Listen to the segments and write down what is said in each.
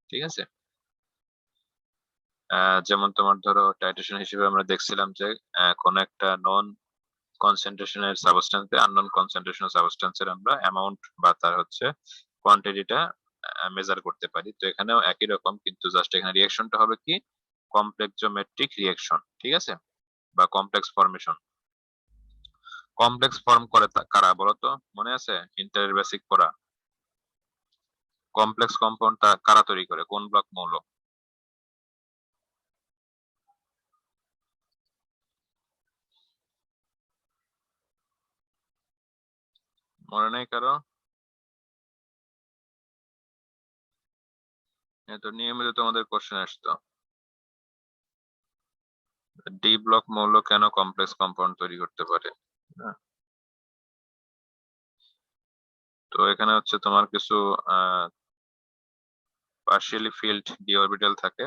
ঠিক আছে। যেমন তোমার ধরো টাইট্রেশন হিসেবে আমরা দেখছিলাম যে কোন একটা নন কনসেন্ট্রেশনের সাবস্টেন্সে আননোন কনসেন্ট্রেশন সাবস্টেন্সের আমরা অ্যামাউন্ট বা তার হচ্ছে কোয়ান্টিটিটা মেজার করতে পারি। তো এখানেও একই রকম, কিন্তু জাস্ট এখানে রিঅ্যাকশনটা হবে কি কমপ্লেক্সোমেট্রিক রিঅ্যাকশন, ঠিক আছে, বা কমপ্লেক্স ফর্মেশন। কমপ্লেক্স ফর্ম করে কারা বলতো, মনে আছে ইন্টারের বেসিক পড়া? কমপ্লেক্স কম্পাউন্ডটা কারা তৈরি করে, কোন ব্লক মৌল? মনে নেই কারো? তো নিয়মিত তোমাদের কোশ্চেন আসতো, ডি ব্লক মৌল কেন কমপ্লেক্স কম্পাউন্ড তৈরি করতে পারে। হ্যাঁ, তো এখানে হচ্ছে তোমার কিছু পার্শিয়ালি ফিল্ড ডি অরবিটাল থাকে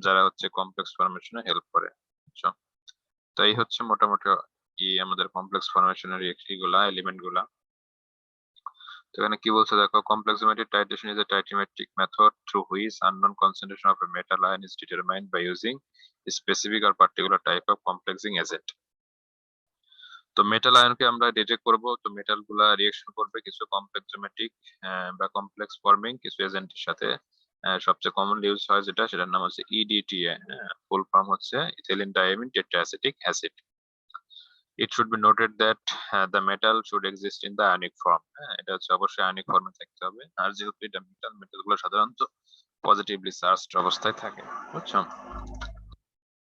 যারা হচ্ছে কমপ্লেক্স ফর্মেশনে হেল্প করে, বুঝছো? তো এই হচ্ছে মোটামুটি আমাদের কমপ্লেক্স ফর্মেশনের এগুলা এলিমেন্ট গুলা। তো এখানে কি বলছে দেখো, কমপ্লেক্সোমেট্রিক titration is a titrimetric method through which unknown concentration of a metal ion is determined by using a specific or particular type of complexing agent. তো মেটাল আয়নকে আমরা ডিটেক্ট করব, তো মেটাল গুলা রিঅ্যাকশন করবে কিছু কমপ্লেক্সোমেট্রিক বা কমপ্লেক্স ফর্মিং কিছু এজেন্টের সাথে। সবচেয়ে কমনলি ইউজ হয় যেটা, সেটার নাম হচ্ছে ইডিটিএ, ফুল ফর্ম হচ্ছে ethylene diamine tetraacetic acid. It should be noted that the metal should exist in the ionic form. এটা হচ্ছে অবশ্যই আয়নিক ফর্মে থাকতে হবে, আর যেহেতু এটা মেটাল, মেটাল গুলো সাধারণত পজিটিভলি চার্জড অবস্থায় থাকে, বুঝছো?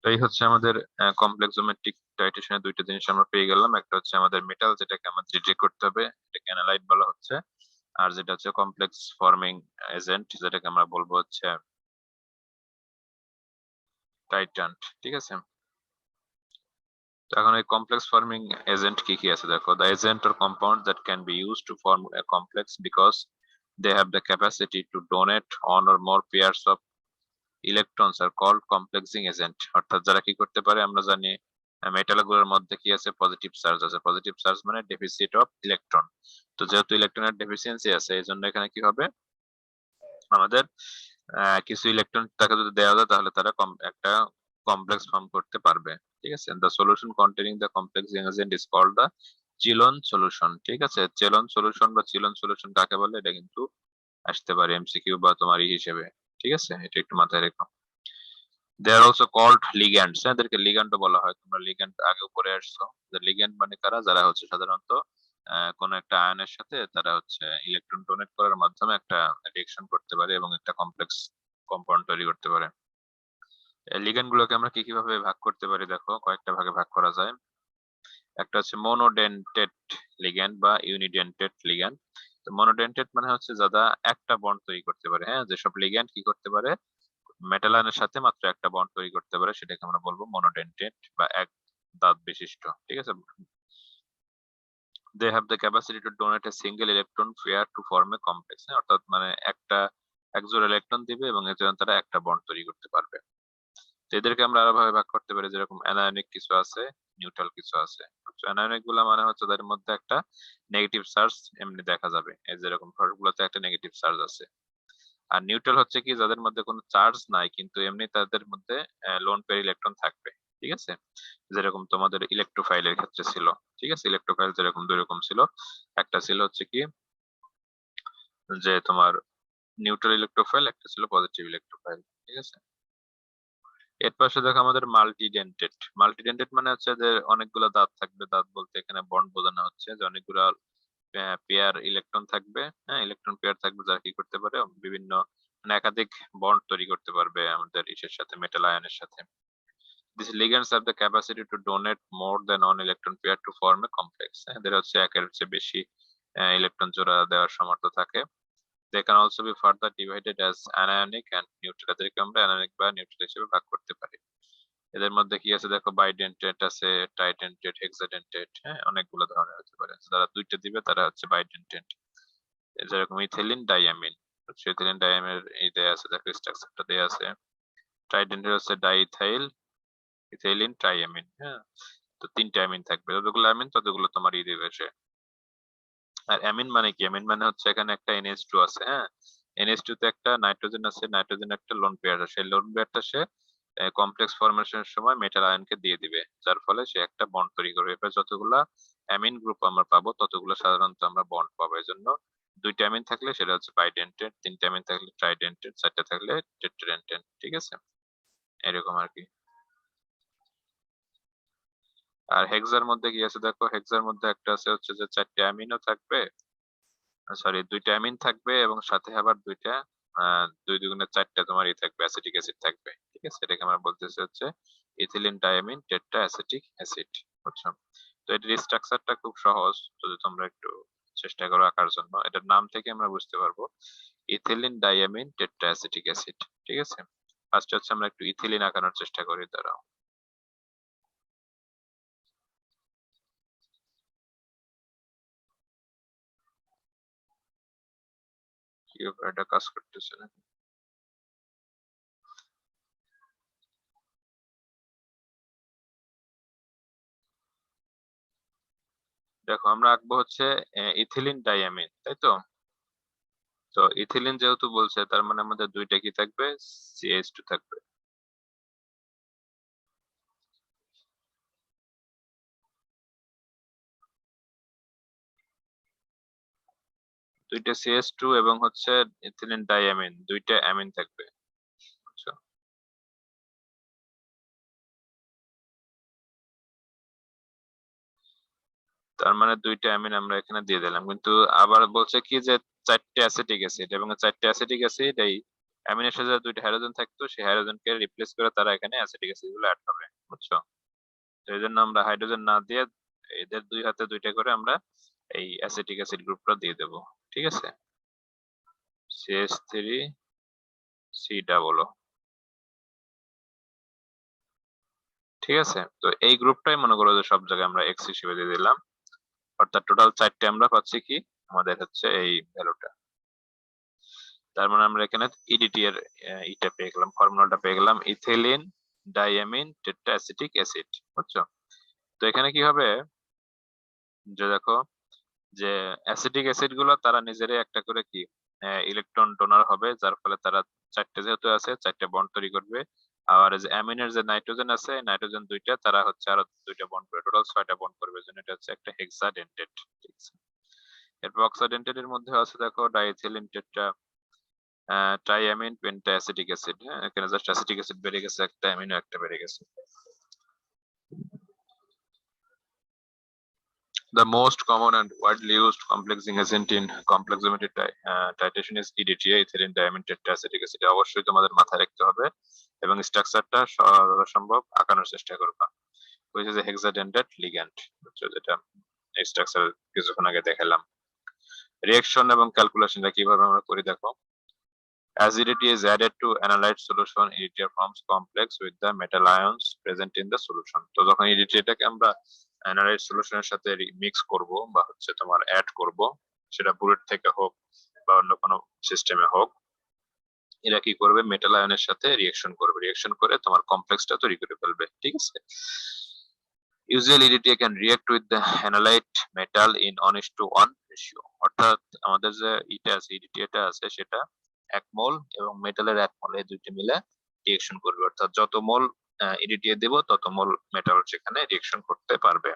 তো এই হচ্ছে আমাদের কমপ্লেক্সোমেট্রিক টাইট্রেশনের দুইটা জিনিস আমরা পেয়ে গেলাম। একটা হচ্ছে আমাদের মেটাল, যেটাকে আমাদের ডিটেক্ট করতে হবে, এটাকে অ্যানালাইট বলা হচ্ছে। আর যেটা হচ্ছে কমপ্লেক্স ফর্মিং এজেন্ট, যেটাকে আমরা বলবো হচ্ছে টাইট্রান্ট, ঠিক আছে। তো এখন এই কমপ্লেক্স ফর্মিং এজেন্ট কি কি আছে দেখো, the agent or compound that can be used to form a complex because they have the capacity to donate one or more pairs of electrons are called complexing agent। অর্থাৎ যারা কি করতে পারে, আমরা জানি মেটাল গুলোর মধ্যে কি আছে, পজিটিভ চার্জ আছে। পজিটিভ চার্জ মানে ডেফিসিট অফ ইলেকট্রন। তো যেহেতু ইলেকট্রনের ডেফিসিয়েন্সি আছে, এই জন্য এখানে কি হবে, আমাদের কিছু ইলেকট্রন তাকে যদি দেওয়া যায় তাহলে তারা একটা কমপ্লেক্স ফর্ম করতে পারবে, ঠিক আছে। The solution containing the complexing agent is called the chelon solution, ঠিক আছে। চেলন সলিউশন বা চিলন সলিউশন কাকে বলে, এটা কিন্তু আসতে পারে এমসিকিউ বা তোমার হিসেবে, ঠিক আছে, এটা একটু মাথায় রেখো। দে আর অলসো কল্ড লিগ্যান্ডস, এদেরকে লিগ্যান্ড বলা হয়। তোমরা লিগ্যান্ড আগে পড়ে আসছো। লিগ্যান্ড মানে কারা, যারা হচ্ছে সাধারণত কোন একটা আয়নের সাথে তারা হচ্ছে ইলেকট্রন ডোনেট করার মাধ্যমে একটা রিঅ্যাকশন করতে পারে এবং একটা কমপ্লেক্স কম্পাউন্ড তৈরি করতে পারে। লিগ্যান্ড গুলোকে আমরা কি কিভাবে ভাগ করতে পারি দেখো, কয়েকটা ভাগে ভাগ করা যায়। একটা হচ্ছে মনোডেন্টেড লিগ্যান্ড বা ইউনিডেন্টেড লিগ্যান্ড। তো মনোডেন্টেড মানে হচ্ছে যারা একটা বন্ড তৈরি করতে পারে, হ্যাঁ, যেসব লিগ্যান্ড কি করতে পারে, মেটাল আয়নের সাথে মাত্র একটা বন্ড তৈরি করতে পারে, সেটাকে আমরা বলবো মনোডেন্টেড বা এক দাঁত বিশিষ্ট, ঠিক আছে। They have the capacity to donate a single electron pair to form a complex, অর্থাৎ মানে এক জোড়া ইলেকট্রন দিবে এবং এর জন্য তারা একটা বন্ড তৈরি করতে পারবে। তো এদেরকে আমরা আরো ভাবে ভাগ করতে পারি, যেরকম অ্যানায়নিক কিছু আছে, নিউট্রাল কিছু আছে। অ্যানায়নিক গুলা মানে হচ্ছে তাদের মধ্যে একটা নেগেটিভ চার্জ এমনি দেখা যাবে, এই যেরকম গুলোতে একটা নেগেটিভ চার্জ আছে। আর নিউট্রাল হচ্ছে কি, যাদের মধ্যে কোনো চার্জ নাই কিন্তু এমনি তাদের মধ্যে লোন পেয়ার ইলেকট্রন থাকবে, ঠিক আছে। যেরকম তোমাদের ইলেকট্রোফাইলের ক্ষেত্রে ছিল, ঠিক আছে। ইলেকট্রোফাইল যেরকম দুই রকম ছিল, একটা ছিল হচ্ছে কি যে তোমার নিউট্রাল ইলেকট্রোফাইল, একটা ছিল পজিটিভ ইলেকট্রোফাইল, ঠিক আছে। এর পাশে দেখো আমাদের মাল্টিডেন্টেড। মাল্টিডেন্টেড মানে হচ্ছে যে অনেকগুলো দাঁত থাকবে, দাঁত বলতে এখানে বন্ড বোঝানো হচ্ছে, যে অনেকগুলো পেয়ার ইলেকট্রন থাকবে, হ্যাঁ, ইলেকট্রন পেয়ার থাকবে, যারা কি করতে পারে বিভিন্ন মানে একাধিক বন্ড তৈরি করতে পারবে আমাদের ইসের সাথে, মেটাল আয়নের সাথে। These ligands have the capacity to donate more than one electron pair to form a complex। এদের হচ্ছে একের চেয়ে বেশি ইলেকট্রন জোড়া দেওয়ার সামর্থ্য থাকে। They can also be further divided as anionic and neutral। এদেরকে আমরা anionic বা neutral হিসেবে ভাগ করতে পারি। এদের মধ্যে কি আছে দেখো, বাইডেন্টেড আছে, ট্রাইডেন্টেড, হেক্সাডেন্টেড, হ্যাঁ, অনেকগুলো ধরনের হতে পারে। যারা দুইটা দিবে তারা হচ্ছে বাইডেন্টেড। যেরকম ইথিলিন ডাইয়ামিন, ইথিলিন ডাইয়ামিনের এই দেয়া আছে দেখো, স্ট্রাকচারটা দেয়া আছে। ট্রাইডেন্টেড হচ্ছে ডাইইথাইল ইথিলিন ট্রাইয়ামিন, হ্যাঁ। তো তিনটা অ্যামিন থাকবে, যতগুলো অ্যামিন ততগুলো তোমার ই দিবে সে। আর অ্যামিন মানে কি, অ্যামিন মানে হচ্ছে এখানে একটা NH2 আছে, হ্যাঁ। NH2 তে একটা নাইট্রোজেন আছে, নাইট্রোজেন একটা লোন পেয়ার আছে, সেই লোন পেয়ারটা সে কমপ্লেক্স ফরমেশনের সময় মেটাল আয়নকে দিয়ে দিবে, যার ফলে সে একটা বন্ড তৈরি করবে। এবার যতগুলা অ্যামিন গ্রুপ আমরা পাবো ততগুলো সাধারণত আমরা বন্ড পাবো। এই জন্য দুইটা অ্যামিন থাকলে সেটা হচ্ছে বাইডেন্টেড, তিনটা অ্যামিন থাকলে ট্রাইডেন্টেড, চারটা থাকলে টেট্রাডেন্টেড। ঠিক আছে, এরকম আর কি। আর হেক্সার মধ্যে কি আছে দেখো, হেক্সার মধ্যে একটা আছে হচ্ছে যে চারটে অ্যামিনও থাকবে, সরি দুইটা অ্যামিন থাকবে এবং সাথে আবার দুইটা দুই দুগুণে চারটা তোমার ই থাকবে, অ্যাসিটিক অ্যাসিড থাকবে। ঠিক আছে, এটাকে আমরা বলতেছি হচ্ছে ethylene diamine tetra acetic acid. বুঝছো? তো এটার স্ট্রাকচারটা খুব সহজ, যদি তোমরা একটু চেষ্টা করো আঁকার জন্য, এটার নাম থেকে আমরা বুঝতে পারবো ethylene diamine tetra acetic acid. ঠিক আছে, ফার্স্ট হচ্ছে আমরা একটু ইথিলিন আঁকানোর চেষ্টা করি, দাঁড়াও। কি ব্যাপার, এটা কাজ করতেছে না? দেখো আমরা আঁকবো হচ্ছে ইথিলিন ডায়ামিন, তাই তো? তো ইথিলিন যেহেতু বলছে তার মানে আমাদের দুইটা কি থাকবে, CH2 থাকবে। দুইটা CH2 এবং হচ্ছে ইথিলিন ডাইঅ্যামিন, দুইটা অ্যামিন থাকবে। বুঝছো? তার মানে দুইটা অ্যামিন আমরা এখানে দিয়ে দিলাম, কিন্তু আবার বলছে কি যে চারটে অ্যাসিটিক অ্যাসিড, এবং চারটে অ্যাসিটিক অ্যাসিড এই অ্যামিনের সাথে দুইটা হাইড্রোজেন থাকতো, সেই হাইড্রোজেনকে রিপ্লেস করে তারা এখানে অ্যাসিটিক অ্যাসিড গুলো অ্যাড হবে। বুঝছো? তো এই জন্য আমরা হাইড্রোজেন না দিয়ে এদের দুই হাতে দুইটা করে আমরা এই অ্যাসিটিক অ্যাসিড গ্রুপটা দিয়ে দেবো। ঠিক আছে, CH3C। ঠিক আছে, তো এই গ্রুপটাই মনে করো যে সব জায়গায় আমরা এক্স হিসেবে দিয়ে দিলাম, অর্থাৎ টোটাল চারটে আমরা পাচ্ছি কি, আমাদের হচ্ছে এই ভ্যালুটা। তার মানে আমরা এখানে ইডিটি এর ইটা পেয়ে গেলাম, ফর্মুলাটা পেয়ে গেলাম, ইথিলিন ডাইঅ্যামিন টেট্রাঅ্যাসিটিক অ্যাসিড। বুঝছো? তো এখানে কি হবে, যে দেখো যে অ্যাসিটিক অ্যাসিড গুলো তারা নিজেরাই একটা করে কি ইলেকট্রন ডোনার হবে, যার ফলে তারা চারটে যেহেতু আছে চারটে বন্ড তৈরি করবে। আর যে অ্যামিনের যে নাইট্রোজেন আছে, নাইট্রোজেন দুইটা, তারা হচ্ছে আরো দুইটা বন্ড করে, টোটাল ছয়টা বন্ড করবে, জন্য এটা হচ্ছে একটা হেক্সাডেন্টেট। ঠিক আছে, এরপর অক্সাডেন্টেট এর মধ্যে আছে দেখো diethylene tetra triamine penta acetic acid. হ্যাঁ, এখানে জাস্ট অ্যাসিটিক অ্যাসিড বেড়ে গেছে, একটা অ্যামিনো একটা বেড়ে গেছে। The most common and widely used complexing agent in complex limited titration is EDTA, ethylene diamine tetraacetic acid। অবশ্যই তোমাদের মাথায় রাখতে হবে এবং স্ট্রাকচারটা সম্ভব আঁকানোর চেষ্টা করবা। which is a hexadentate ligand, যেটা স্ট্রাকচার কিছুক্ষণ আগে দেখালাম। রিঅ্যাকশন এবং ক্যালকুলেশনটা কিভাবে আমরা করি দেখো। Acidity is added to analyte solution, EDTA forms complex with the metal ions present in the solution। তো যখন EDTA-টাকে আমরা অ্যানালাইট সলিউশনের সাথে মিক্স করব বা হচ্ছে তোমার অ্যাড করব, সেটা বুলেট থেকে হোক বা অন্য কোনো সিস্টেমে হোক, এরা কি করবে, মেটাল আয়নের সাথে রিঅ্যাকশন করবে, রিঅ্যাকশন করে তোমার কমপ্লেক্সটা তৈরি করে ফেলবে। ঠিক আছে, usually EDTA can react with the অ্যানালাইট metal in 1:1 ratio. অর্থাৎ আমাদের যে ইটা আছে, EDTA আছে, সেটা 1 মোল এবং মেটালের 1 মোল, এই দুইটা মিলে রিঅ্যাকশন করবে। অর্থাৎ যত মোল EDTA দেব তত মোল মেটাল সেখানে রিঅ্যাকশন করতে পারবে।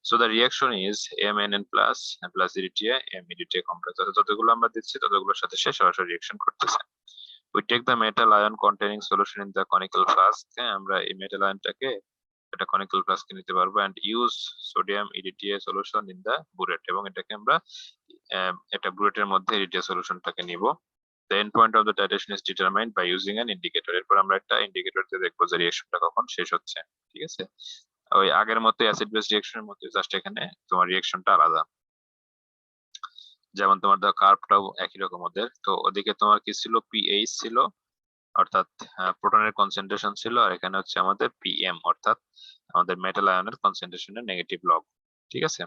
So the reaction is MNN plus EDTA M EDTA complex। যতগুলো আমরা দিচ্ছি ততগুলোর সাথে সে সরাসরি রিঅ্যাকশন করতেছে। We take the metal ion containing solution in the conical flask। হ্যাঁ, আমরা এই মেটাল আয়নটাকে একটা conical flask এ নিতে পারবো and use sodium EDTA solution in the burette, এবং এটাকে আমরা একটা বুলেটের মধ্যে EDTA সলিউশনটাকে নিব। The end point of the titration is determined by using an indicator। এরপর আমরা একটা ইন্ডিকেটর দিয়ে দেখবো যে রিঅ্যাকশনটা কখন শেষ হচ্ছে। ঠিক আছে, ওই আগের মতো অ্যাসিড বেস রিঅ্যাকশনের মতো, জাস্ট এখানে তোমার রিঅ্যাকশনটা আলাদা। যেমন তোমার ধর কার্ভটাও একই রকম ওদের, তো ওদিকে তোমার কি ছিল, পিএইচ ছিল, অর্থাৎ প্রোটনের কনসেন্ট্রেশন ছিল, আর এখানে হচ্ছে আমাদের পিএম, অর্থাৎ আমাদের মেটাল আয়নের কনসেন্ট্রেশনের নেগেটিভ লগ। ঠিক আছে,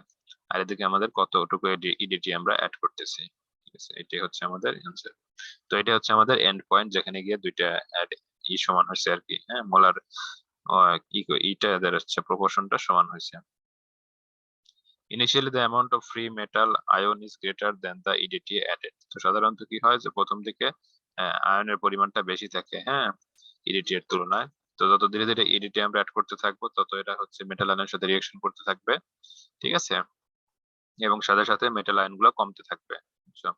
আর এদিকে আমাদের কতটুকু ইডিটি আমরা অ্যাড করতেছি। ঠিক আছে, এটাই হচ্ছে আমাদের অ্যান্সার। তো এটা হচ্ছে আমাদের এন্ড পয়েন্ট, যেখানে গিয়ে দুইটা সমান হয়েছে আর কি। হ্যাঁ, মোলার কি ইটা এদের হচ্ছে প্রপোর্শনটা সমান হয়েছে। Initially the amount of free metal ion is greater than the EDTA added. তো সাধারণত কি হয় যে প্রথম দিকে আয়নের পরিমাণটা বেশি থাকে, হ্যাঁ, EDTA এর তুলনায়। তো যত ধীরে ধীরে EDTA আমরা অ্যাড করতে থাকবো তত এটা হচ্ছে মেটাল আয়নের সাথে রিঅ্যাকশন করতে থাকবে, ঠিক আছে, এবং সাথে সাথে মেটাল আয়ন গুলো কমতে থাকবে। বুঝছো?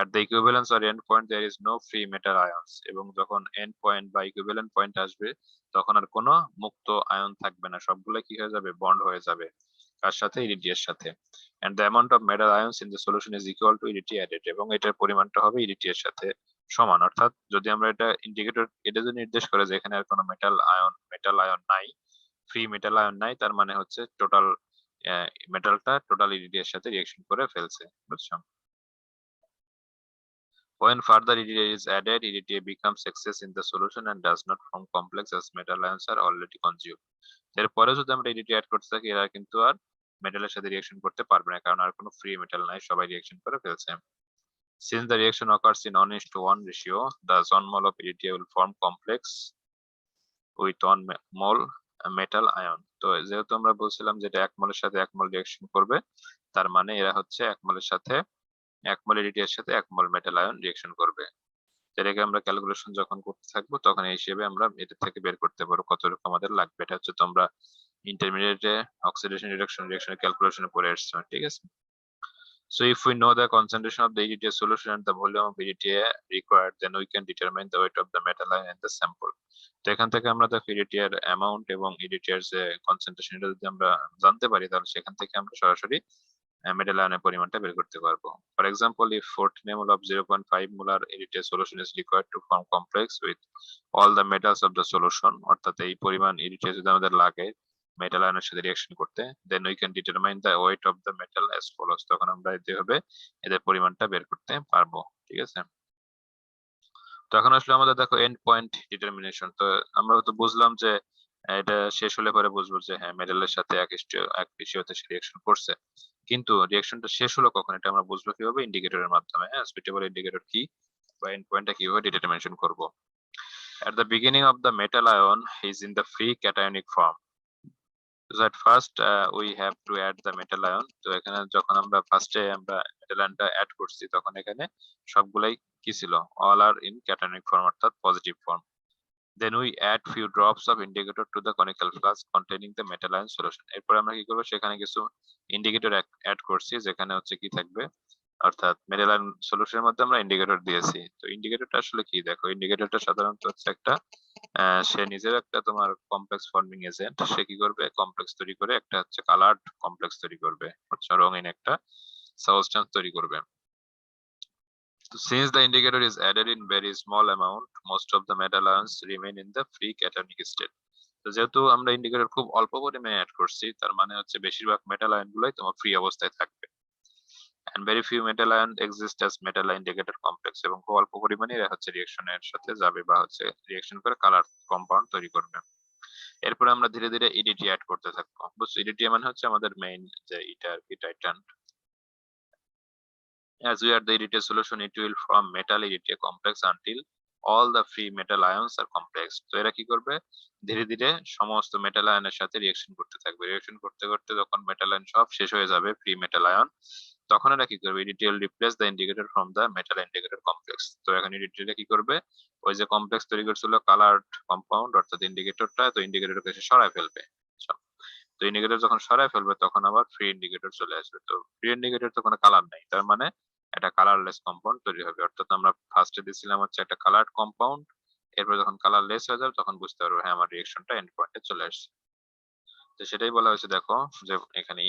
At the equivalence or end point there is no free metal ions, এবং যখন এন্ড পয়েন্ট বা ইকুইভ্যালেন্ট পয়েন্ট আসবে তখন আর কোনো মুক্ত আয়ন থাকবে না, সবগুলো কি হয়ে যাবে, বন্ড হয়ে যাবে, কার সাথে, EDTA এর সাথে। And the amount of metal ions in the solution is equal to EDTA added, এবং এটার পরিমাণটা হবে EDTA এর সাথে সমান। অর্থাৎ যদি আমরা এটা ইন্ডিকেটর এটা যদি নির্দেশ করে যে এখানে আর কোনো মেটাল আয়ন নাই, ফ্রি মেটাল আয়ন নাই, তার মানে হচ্ছে টোটাল মেটালটা টোটাল EDTA এর সাথে রিঅ্যাকশন করে ফেলছে। বুঝছো? When further EDTA is added, EDTA becomes excess in the solution and does not form complex as metal ions are already consumed. এরপরে যদি আমরা EDTA অ্যাড করতে থাকি এরা কিন্তু আর মেটালের সাথে রিঅ্যাকশন করতে পারবে না, কারণ আর কোনো ফ্রি মেটাল নাই, সবাই রিঅ্যাকশন করে ফেলছে। Since the reaction occurs in 1:1 ratio, the 1 mole of EDTA will form complex with 1 mole metal ion. তো যেহেতু আমরা বলছিলাম যে এটা 1 মোলের সাথে 1 মোল রিঅ্যাকশন করবে, তার মানে এরা হচ্ছে 1 মোলের সাথে 1 মোল EDTA এর সাথে 1 মোল মেটাল আয়ন রিঅ্যাকশন করবে। এটাকে আমরা ক্যালকুলেশন যখন করতে থাকবো তখন এই হিসেবে আমরা এটা থেকে বের করতে পারবো কতটুকু আমাদের লাগবে। এটা হচ্ছে তোমরা ইন্টারমিডিয়েটে অক্সিডেশন রিডাকশন পড়ে আসছো, ঠিক আছে। So if we know the concentration of the EDTA solution and the volume of EDTA required, then we can determine the weight of the metal ion in the sample. তো এখান থেকে আমরা দেখো EDTA এর অ্যামাউন্ট এবং EDTA এর যে concentration এটা যদি আমরা জানতে পারি তাহলে সেখান থেকে আমরা সরাসরি metal ion এর পরিমাণটা বের করতে পারবো। For example, if 14 ml of 0.5 molar EDTA solution is required to form complex with all the metals of the solution, অর্থাৎ এই পরিমাণ EDTA যদি আমাদের লাগে মেটাল আয়নের সাথে রিঅ্যাকশন করতে, then we can determine the weight of the metal as follows. তখন আমরা যেভাবে এদের পরিমাণটা বের করতে পারবো, ঠিক আছে। তো এখন আসলে আমাদের দেখো এন্ড পয়েন্ট ডিটারমিনেশন। তো আমরা তো বুঝলাম যে এটা শেষ হলে পরে বুঝবো যে হ্যাঁ মেটালের সাথে এক রেশিওতে সে রিঅ্যাকশন করছে, কিন্তু রিঅ্যাকশনটা শেষ হলো কখন এটা আমরা বুঝবো কিভাবে, ইন্ডিকেটরের মাধ্যমে। হ্যাঁ, সুইটেবল ইন্ডিকেটর কি বা এন্ড পয়েন্টটা কিভাবে ডিটারমিনেশন করব। At the beginning of the metal ion is in the free cationic form. So at first we have to add the metal ion. তো এখানে যখন আমরা ফার্স্টে আমরা মেটাল আয়নটা অ্যাড করছি তখন এখানে সবগুলাই কি ছিল, all are in cationic form অর্থাৎ positive form. Then we add few drops of indicator to the conical flask containing the metal ion solution. এরপর আমরা কি করব, সেখানে কিছু ইন্ডিকেটর অ্যাড করছি যেখানে হচ্ছে কি থাকবে, অর্থাৎ মেটাল আয়ন সলিউশনের মধ্যে আমরা ইন্ডিকেটর দিয়েছি। তো ইন্ডিকেটরটা আসলে কি, দেখো ইন্ডিকেটরটা সাধারণত হচ্ছে একটা সে নিজের একটা তোমার কমপ্লেক্স ফর্মিং এজেন্ট, সে কি করবে, কমপ্লেক্স তৈরি করে একটা হচ্ছে কালার্ড কমপ্লেক্স তৈরি করবে, হচ্ছে রঙিন একটা সাবস্টেন্স তৈরি করবে। Since the indicator is added in very small amount, most of the metal ions remain in the free cationic state. তো যেহেতু আমরা ইন্ডিকেটর খুব অল্প পরিমাণে অ্যাড করছি, তার মানে হচ্ছে বেশিরভাগ মেটাল আয়ন গুলাই তোমার ফ্রি অবস্থায় থাকবে। And very few metal ion exist as metal indicator complex, এবং খুব অল্প পরিমাণে এরা হচ্ছে রিঅ্যাকশনের সাথে যাবে বা হচ্ছে রিঅ্যাকশন করে কালার কম্পাউন্ড তৈরি করবে। এরপরে আমরা ধীরে ধীরে EDTA অ্যাড করতে থাকবো। বুঝছো, EDTA মানে হচ্ছে আমাদের মেইন যে এটা আর কি, Titan. As we add the EDTA solution, it will form metal EDTA complex until all the free metal ions are complex. তো এরা কি করবে, ধীরে ধীরে সমস্ত মেটাল আয়নের সাথে রিঅ্যাকশন করতে থাকবে। রিঅ্যাকশন করতে করতে যখন মেটাল আয়ন সব শেষ হয়ে যাবে, ফ্রি মেটাল আয়ন, তখন এরা কি করবে, EDTA will replace the indicator from the metal indicator complex. তো এখন EDTA কি করবে, ওই যে কমপ্লেক্স তৈরি করছিল কালার্ড কম্পাউন্ড অর্থাৎ ইন্ডিকেটরটা, তো ইন্ডিকেটরকে সে সরায় ফেলবে। তো ইন্ডিকেটর যখন সরায় ফেলবে তখন আবার ফ্রি ইন্ডিকেটর চলে আসবে। তো ফ্রি ইন্ডিকেটর তো কোনো কালার নাই, তার মানে একটা কালারলেস কম্পাউন্ড তৈরি হবে। অর্থাৎ আমরা ফার্স্টে দিছিলাম হচ্ছে একটা কালার্ড কম্পাউন্ড, এরপর যখন কালারলেস হয়ে যাবে তখন বুঝতে পারবো হ্যাঁ আমার রিঅ্যাকশনটা এন্ড পয়েন্টে চলে আসছে। তো সেটাই বলা হয়েছে, দেখো যে এখানে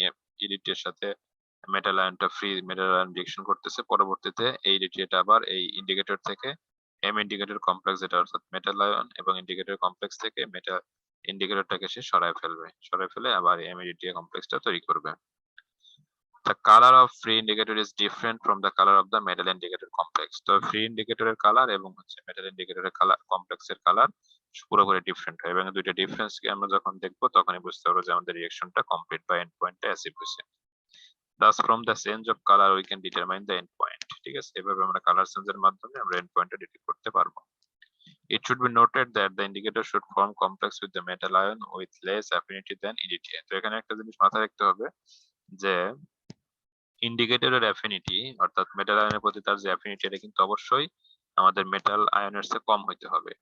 EDTA এর সাথে মেটাল আয়নটা ফ্রি মেটাল আয়ন রিঅ্যাকশন করতেছে, পরবর্তীতে এই EDTA আবার এই ইন্ডিকেটর থেকে এম ইন্ডিকেটর কমপ্লেক্স, যেটা অর্থাৎ মেটাল আয়ন এবং ইন্ডিকেটর কমপ্লেক্স থেকে মেটাল ইন্ডিকেটরটাকে সে সরায় ফেলবে, সরায় ফেলে আবার এম EDTA কমপ্লেক্সটা তৈরি করবে। The color of free indicator is different from the color of the metal indicator complex. তো ফ্রি ইন্ডিকেটরের কালার এবং হচ্ছে মেটাল ইন্ডিকেটরের কালার কমপ্লেক্সের কালার পুরোপুরি ডিফারেন্ট হয়, এবং দুইটা ডিফারেন্স কে আমরা যখন দেখবো তখনই বুঝতে পারবো যে আমাদের রিঅ্যাকশনটা কমপ্লিট বা এন্ড পয়েন্টে অ্যাচিভ হয়েছে। Thus from the change of color we can determine the end point. ঠিক আছে, এভাবে আমরা কালার চেঞ্জের মাধ্যমে আমরা এন্ড পয়েন্টটা ডিটেক্ট করতে পারবো। It should be noted that the indicator should form complex with the metal ion with less affinity than EDTA. তো এখানে একটা জিনিস মাথায় রাখতে হবে যে ইন্ডিকেটরের অ্যাফিনিটি অর্থাৎ মেটাল আয়নের প্রতি তার যে অ্যাফিনিটি এটা কিন্তু অবশ্যই আমাদের মেটাল আয়নের চেয়ে কম হইতে হবে,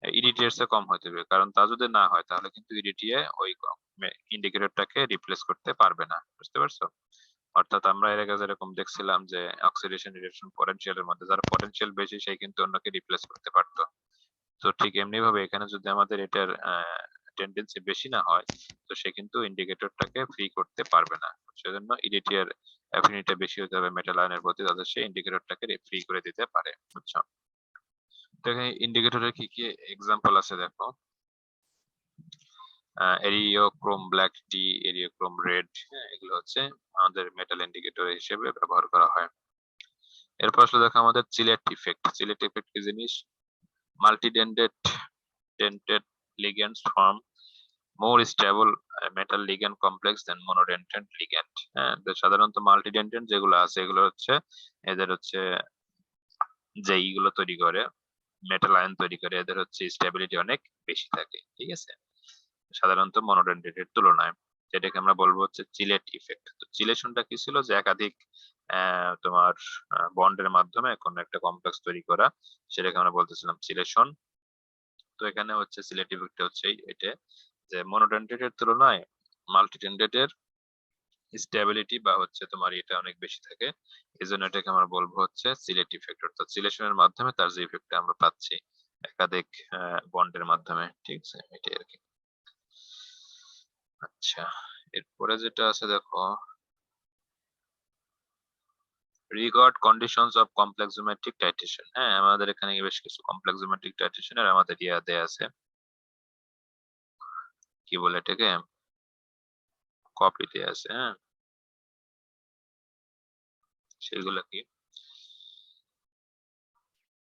ইডিটি এর চেয়ে কম হইতে হবে। কারণ তা যদি না হয় তাহলে কিন্তু ইডিটিএ ওই ইন্ডিকেটরটাকে রিপ্লেস করতে পারবে না। বুঝতে পারছো? অর্থাৎ আমরা এর আগে যেরকম দেখছিলাম যে অক্সিডেশন রিডাকশন পটেনশিয়ালের মধ্যে যার পটেনশিয়াল বেশি সে কিন্তু অন্যকে রিপ্লেস করতে পারতো। তো ঠিক এমনি ভাবে এখানে যদি আমাদের এটার টেন্ডেন্সি বেশি না হয় তো সে কিন্তু ইন্ডিকেটরটাকে ফ্রি করতে পারবে না। সেজন্য ইডিটি এর অ্যাফিনিটি বেশি হতে হবে মেটাল আয়নের প্রতি, তাহলে সে ইন্ডিকেটরটাকে ফ্রি করে দিতে পারে। বুঝছো? দেখেন ইন্ডিকেটরের কি কি এক্সাম্পল আছে দেখো। এরিওক্রোম ব্ল্যাক টি, এরিওক্রোম রেড, এগুলো হচ্ছে আমাদের মেটাল ইন্ডিকেটর হিসেবে ব্যবহার করা হয়। এরপর আসলে দেখো আমাদের চিলেট ইফেক্ট। চিলেট ইফেক্ট কি জিনিস? মাল্টিডেন্টেড dented ligands form more stable metal ligand complex than monodentate ligand। হ্যাঁ, তো সাধারণত মাল্টিডেন্টেড যেগুলো আছে এগুলো হচ্ছে এদের হচ্ছে যে এইগুলো তৈরি করে মেটাল আয়ন তৈরি করে এদের হচ্ছে স্টেবিলিটি অনেক বেশি থাকে। ঠিক আছে, সাধারণত মনোডেন্টেটের তুলনায়। যেটাকে আমরা বলবো হচ্ছে চিলেট ইফেক্ট। তো চিলেশনটা কি ছিল? যে একাধিক তোমার বন্ডের মাধ্যমে কোন একটা কমপ্লেক্স তৈরি করা, সেটাকে আমরা বলতেছিলাম চিলেশন। তো এখানে হচ্ছে সিলেট ইফেক্ট হচ্ছে এটা যে মনোডেন্টেটের তুলনায় মাল্টিডেন্টেটের স্টেবিলিটি বা হচ্ছে তোমার এটা অনেক বেশি থাকে। এই জন্য এটাকে আমরা বলবো হচ্ছে সিলেট ইফেক্ট, অর্থাৎ সিলেকশনের মাধ্যমে তার যে ইফেক্টটা আমরা পাচ্ছি একাধিক বন্ডের মাধ্যমে। ঠিক আছে, এটাই আর কি। আচ্ছা, এরপরে যেটা আছে দেখো, regard conditions of complex geometric titration. হ্যাঁ, আমাদের এখানে বেশ কিছু কমপ্লেক্স জিওমেট্রিক টাইট্রেশনের আমাদের ইয়া দেয়া আছে, কি বলে এটাকে, কপি দেয়া আছে। হ্যাঁ, সেগুলো কি?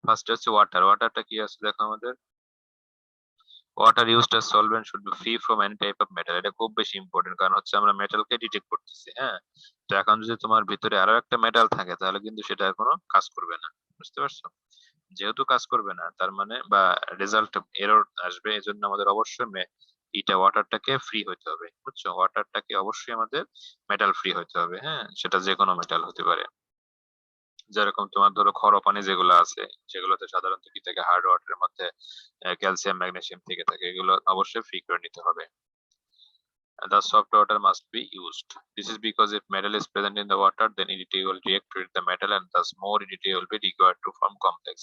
ফার্স্ট হচ্ছে ওয়াটার। ওয়াটারটা কি আছে দেখো আমাদের, water used as solvent should be free from any type of metal। এটা খুব বেশি ইম্পর্টেন্ট, কারণ হচ্ছে আমরা মেটালকে ডিটেক্ট করতেছি। হ্যাঁ, তো এখন যদি তোমার ভিতরে আরো একটা মেটাল থাকে তাহলে কিন্তু সেটা আর কোনো কাজ করবে না। বুঝতে পারছো? যেহেতু কাজ করবে না তার মানে বা রেজাল্ট এরর আসবে, এই জন্য আমাদের অবশ্যই এটা ওয়াটারটাকে ফ্রি হতে হবে। বুঝছো? ওয়াটারটাকে অবশ্যই আমাদের মেটাল ফ্রি হতে হবে। হ্যাঁ, সেটা যে কোনো মেটাল হতে পারে। যেরকম তোমার ধরো খারো পানি যেগুলো আছে সেগুলোতে সাধারণত কি থাকে, হার্ড ওয়াটারের মধ্যে ক্যালসিয়াম ম্যাগনেসিয়াম থেকে থাকে, এগুলো অবশ্যই ফ্রি করে নিতে হবে। The soft water must be used. This is because if metal is present in the water, then EDTA will react with the metal and thus more EDTA will be required to form complex.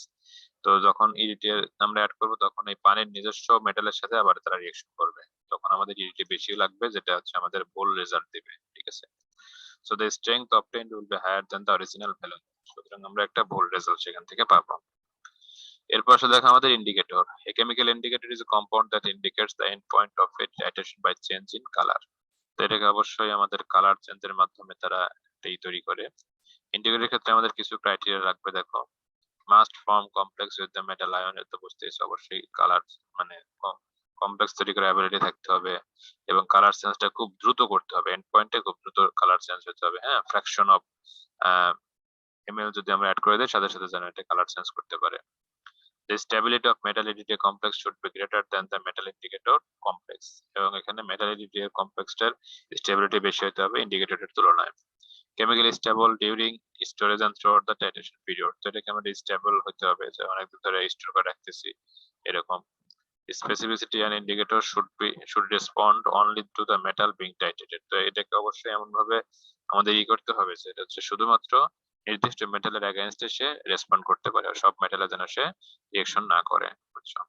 তো যখন EDTA আমরা add করব তখন এই পানির নিজস্ব মেটালের সাথে আবার তারা রিঅ্যাকশন করবে, তখন আমাদের EDTA বেশি লাগবে, যেটা হচ্ছে আমাদের ভুল রেজাল্ট দিবে। ঠিক আছে, so the strength obtained will be higher than the original value। সুতরাং আমরা একটা ভুল রেজাল্ট সেখান থেকে পাবো। এরপর আসলে দেখো আমাদের indicator. A chemical indicator is a compound that indicates the end point of its titration by change in color। তো এটাকে অবশ্যই আমাদের কালার চেঞ্জের মাধ্যমে তারা এটাই তৈরি করে। ইন্ডিকেটরের ক্ষেত্রে আমাদের কিছু ক্রাইটেরিয়া রাখবে দেখো, must form complex with the metal ion. এর তো বুঝতেইছ অবশ্যই কালার মানে কমপ্লেক্স তৈরি করার অ্যাবিলিটি থাকতে হবে, এবং কালার চেঞ্জটা খুব দ্রুত করতে হবে, এন্ড পয়েন্টে খুব দ্রুত কালার চেঞ্জ হতে হবে। হ্যাঁ, ফ্র্যাকশন অফ এমএল যদি আমরা অ্যাড করে দেই সাথে সাথে যেন এটা কালার চেঞ্জ করতে পারে। The stability of metal EDTA complex should be greater than the metal indicator complex। এবং এখানে metal EDTA কমপ্লেক্সটার স্টেবিলিটি বেশি হতে হবে ইন্ডিকেটরের তুলনায়। Chemically stable during storage and throughout the titration period। তো এটাকে আমাদের স্টেবল হতে হবে, যে অনেকদিন ধরে স্টোর করে রাখতেছি এরকম। Specificity and indicator should respond only to the metal being titrated। তো এটাকে অবশ্যই এমন ভাবে আমাদের করতে হবে যে এটা হচ্ছে শুধুমাত্র নির্দিষ্ট মেটালের এগেইনস্টে সে রেসপন্ড করতে পারে, আর সব মেটালে যেন সে রিঅ্যাকশন না করে। বুঝছো?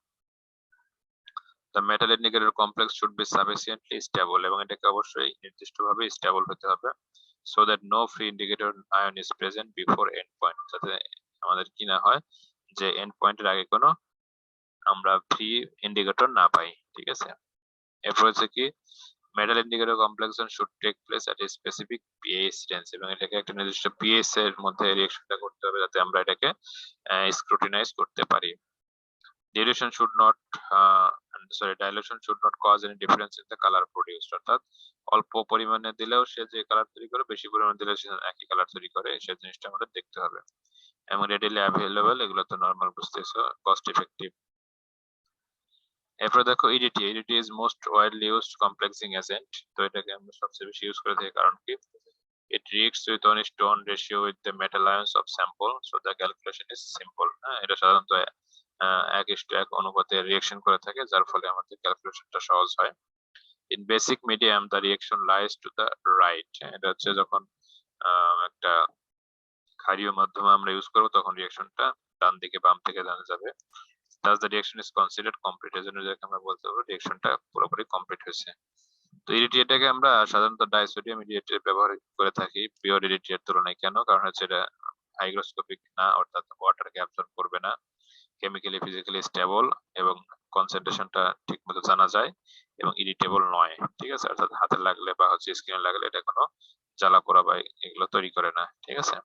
The metal indicator complex should be sufficiently stable। এবং এটাকে অবশ্যই নির্দিষ্টভাবে স্টেবল হতে হবে, so that no free indicator ion is present before end point। যাতে আমাদের কি না হয় যে এন্ড পয়েন্টের আগে কোনো আমরা ফ্রি ইন্ডিকেটর না পাই। ঠিক আছে, এরপর হচ্ছে কি, metal indicator complexation should take place at a specific pH range. এবং এটাকে একটা নির্দিষ্ট পিএইচ এর মধ্যে রিঅ্যাকশনটা করতে হবে যাতে আমরা এটাকে স্ক্রুটিনাইজ করতে পারি। Dilution should not dilution should not cause any difference in the color produced। অর্থাৎ অল্প পরিমাণে দিলেও সে যে কালার তৈরি করে, বেশি পরিমাণে দিলে সে একই কালার তৈরি করে, সেই জিনিসটা আমাদের দেখতে হবে। এবং রেডিলি অ্যাভেলেবল, এগুলো তো নরমাল বুঝতেছো, কস্ট ইফেক্টিভ। এরপর দেখো EDT is most widely used complexing agent। তো এটাকে আমরা সবচেয়ে বেশি ইউজ করে থাকি কারণ কি it reacts with 1:1 ratio with the metal ions of sample, so the calculation is simple। হ্যাঁ, এটা সাধারণত 1:1 অনুপাতে রিঅ্যাকশন করে থাকে, যার ফলে আমাদের ক্যালকুলেশনটা সহজ হয়। In basic medium the reaction lies to the right। এটা হচ্ছে যখন একটা ক্ষারীয় মাধ্যমে আমরা ইউজ করব তখন রিঅ্যাকশনটা ডান দিকে বাম থেকে ডানে যাবে। Thus the reaction is considered complete। এজন্য যেটা আমরা বলতে পারবো রিঅ্যাকশনটা পুরোপুরি কমপ্লিট হয়েছে। তো EDT এটাকে আমরা সাধারণত ডাইসোডিয়াম EDT ব্যবহার করে থাকি পিওর EDT এর তুলনায়। কেন? কারণ হচ্ছে এটা হাইগ্রোস্কোপিক না, অর্থাৎ ওয়াটারকে অ্যাবজর্ব করবে না, কেমিক্যালি ফিজিক্যালি স্টেবল এবং কনসেন্ট্রেশনটা ঠিকমতো জানা যায় এবং ইরিটেবল নয়। ঠিক আছে, অর্থাৎ হাতে লাগলে বা হচ্ছে স্কিনে লাগলে এটা কোনো জ্বালা পোড়া বা এগুলো তৈরি করে না। ঠিক আছে,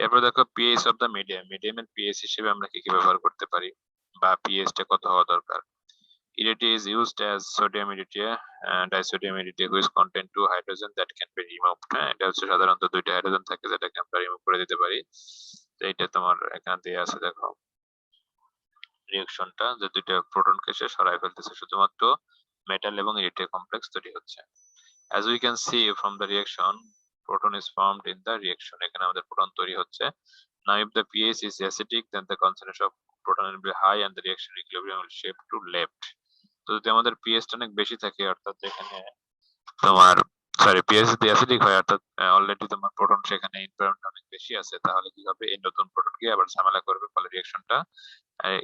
এরপর দেখো পিএইচ অফ দ্য মিডিয়াম। মিডিয়ামের পিএইচ হিসেবে আমরা কি কি ব্যবহার করতে পারি বা পিএইচটা কত হওয়া দরকার। EDT is used as sodium EDT, disodium EDT which contain 2 hydrogen that can be removed। এটা হচ্ছে সাধারণত দুইটা হাইড্রোজেন থাকে যেটাকে আমরা রিমুভ করে দিতে পারি। তো এটা তোমার এখানে দেয়া আছে, দেখো রিঅ্যাকশনটা যে দুইটা প্রোটনকে সে সরাই ফেলতেছে, শুধুমাত্র মেটাল এবং EDT কমপ্লেক্স তৈরি হচ্ছে। As we can see from the reaction, proton is formed in the reaction। এখানে আমাদের প্রোটন তৈরি হচ্ছে। Now if the pH is acidic then the concentration of proton will be high and the reaction equilibrium will shift to left। তো যদি আমাদের pH টা অনেক বেশি থাকে, অর্থাৎ যেখানে তোমার pH যদি অ্যাসিডিক হয়, অর্থাৎ অলরেডি তোমার প্রোটন সেখানে এনভায়রনমেন্ট অনেক বেশি আছে, তাহলে কি হবে এই নতুন প্রোটনকে আবার ঝামেলা করবে, ফলে রিঅ্যাকশনটা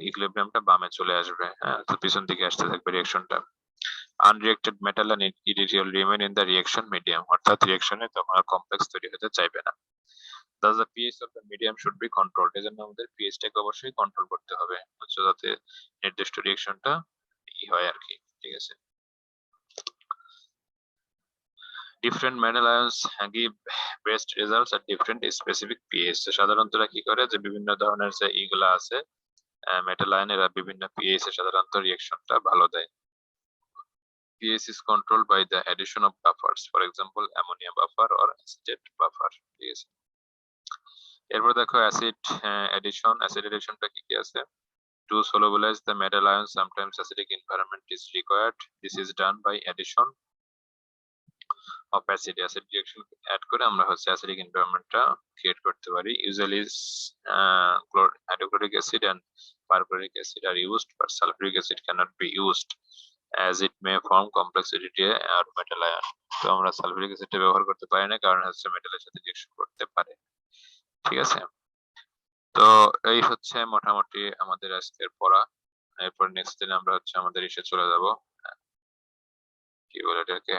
ইকুইলিব্রিয়ামটা বামে চলে আসবে। হ্যাঁ, তো পিছন দিকে আসতে থাকবে রিঅ্যাকশনটা। Unreacted metal and EDT will remain in the reaction medium। অর্থাৎ রিঅ্যাকশনে তখন আর কমপ্লেক্স তৈরি হতে চাইবে না। Thus the pH of the medium should be controlled। এজন্য আমাদের pH টাকে অবশ্যই কন্ট্রোল করতে হবে, হচ্ছে যাতে নির্দিষ্ট রিঅ্যাকশনটা হয় আর কি। ঠিক আছে, different metal ions give best results at different specific pH। সাধারণত এরা কি করে যে বিভিন্ন ধরনের যে ইগুলা আছে মেটাল আয়ন, এরা বিভিন্ন pH এ সাধারণত রিঅ্যাকশনটা ভালো দেয়। pH is controlled by the addition of buffers, for example ammonia buffer or acetate buffer। ঠিক আছে, এরপর দেখো অ্যাসিড অ্যাডিশন। অ্যাসিড অ্যাডিশনটা কি কি আছে। To solubilize the metal ions sometimes acidic environment is required। This is done by addition of acid। acid reaction add করে আমরা হচ্ছে acidic environmentটা create করতে পারি। Usually hydrochloric acid and perchloric acid are used but sulfuric acid cannot be used as it may form complex EDT or metal ion। তো আমরা sulphuric অ্যাসিডটা ব্যবহার করতে পারি না কারণ হচ্ছে মেটালের সাথে রিঅ্যাকশন করতে পারে। ঠিক আছে, তো এই হচ্ছে মোটামুটি আমাদের আজকের পড়া। এরপর নেক্সট দিন আমরা হচ্ছে আমাদের ইসে চলে যাব, কি বলে এটাকে